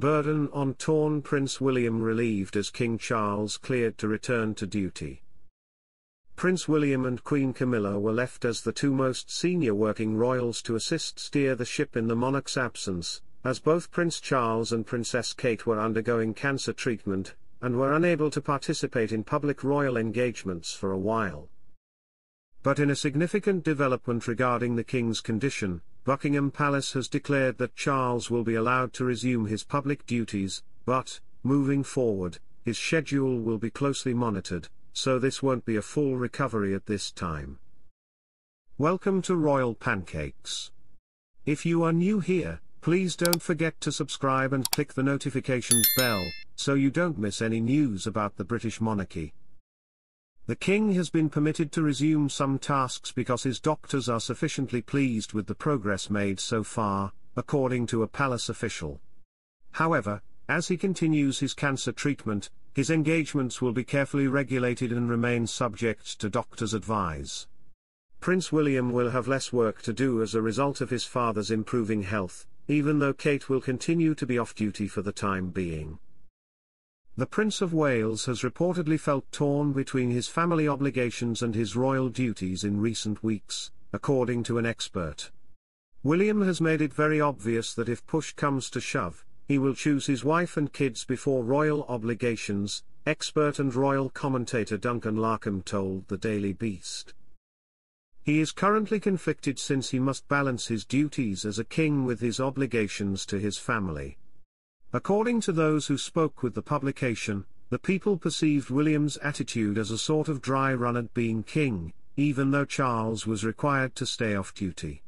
Burden on torn Prince William relieved as King Charles cleared to return to duty. Prince William and Queen Camilla were left as the two most senior working royals to assist steer the ship in the monarch's absence, as both Prince Charles and Princess Kate were undergoing cancer treatment, and were unable to participate in public royal engagements for a while. But in a significant development regarding the King's condition, Buckingham Palace has declared that Charles will be allowed to resume his public duties, but, moving forward, his schedule will be closely monitored, so this won't be a full recovery at this time. Welcome to Royal Pancakes. If you are new here, please don't forget to subscribe and click the notifications bell, so you don't miss any news about the British monarchy. The King has been permitted to resume some tasks because his doctors are sufficiently pleased with the progress made so far, according to a palace official. However, as he continues his cancer treatment, his engagements will be carefully regulated and remain subject to doctors' advice. Prince William will have less work to do as a result of his father's improving health, even though Kate will continue to be off duty for the time being. The Prince of Wales has reportedly felt torn between his family obligations and his royal duties in recent weeks, according to an expert. William has made it very obvious that if push comes to shove, he will choose his wife and kids before royal obligations, expert and royal commentator Duncan Larkham told the Daily Beast. He is currently conflicted since he must balance his duties as a king with his obligations to his family. According to those who spoke with the publication, the people perceived William's attitude as a sort of dry run at being king, even though Charles was required to stay off duty.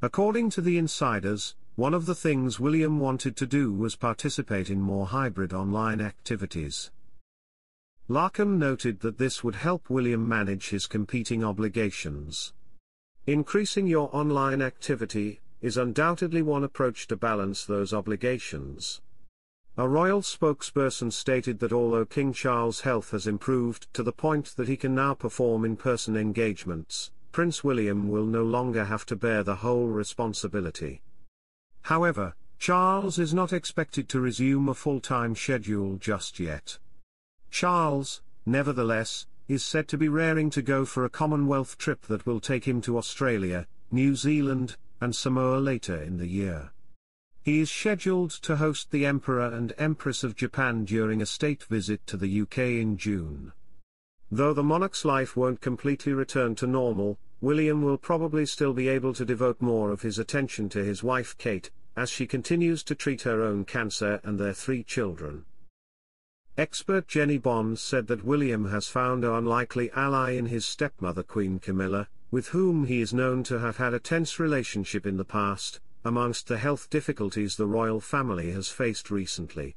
According to the insiders, one of the things William wanted to do was participate in more hybrid online activities. Larkham noted that this would help William manage his competing obligations. Increasing your online activity is undoubtedly one approach to balance those obligations. A royal spokesperson stated that although King Charles' health has improved to the point that he can now perform in-person engagements, Prince William will no longer have to bear the whole responsibility. However, Charles is not expected to resume a full-time schedule just yet. Charles, nevertheless, is said to be raring to go for a Commonwealth trip that will take him to Australia, New Zealand, and Samoa later in the year. He is scheduled to host the Emperor and Empress of Japan during a state visit to the UK in June. Though the monarch's life won't completely return to normal, William will probably still be able to devote more of his attention to his wife Kate, as she continues to treat her own cancer and their 3 children. Expert Jenny Bond said that William has found an unlikely ally in his stepmother Queen Camilla, with whom he is known to have had a tense relationship in the past, amongst the health difficulties the royal family has faced recently.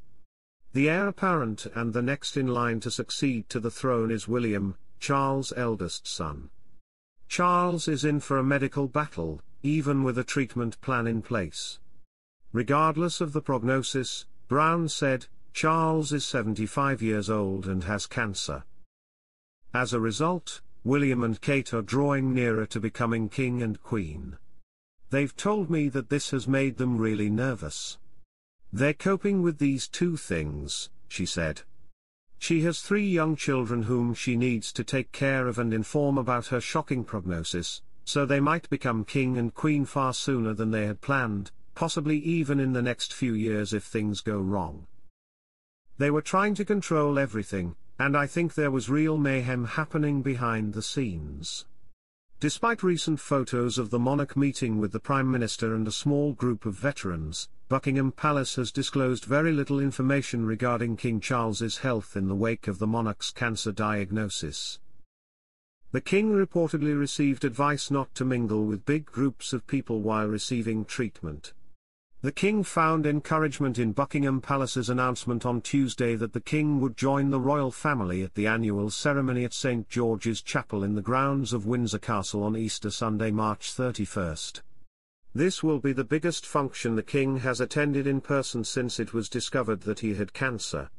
The heir apparent and the next in line to succeed to the throne is William, Charles' eldest son. Charles is in for a medical battle, even with a treatment plan in place. Regardless of the prognosis, Brown said, Charles is 75 years old and has cancer. As a result, William and Kate are drawing nearer to becoming king and queen. They've told me that this has made them really nervous. They're coping with these 2 things, she said. She has 3 young children whom she needs to take care of and inform about her shocking prognosis, so they might become king and queen far sooner than they had planned, possibly even in the next few years if things go wrong. They were trying to control everything, and I think there was real mayhem happening behind the scenes. Despite recent photos of the monarch meeting with the Prime Minister and a small group of veterans, Buckingham Palace has disclosed very little information regarding King Charles's health in the wake of the monarch's cancer diagnosis. The king reportedly received advice not to mingle with big groups of people while receiving treatment. The king found encouragement in Buckingham Palace's announcement on Tuesday that the king would join the royal family at the annual ceremony at St. George's Chapel in the grounds of Windsor Castle on Easter Sunday, March 31st. This will be the biggest function the king has attended in person since it was discovered that he had cancer,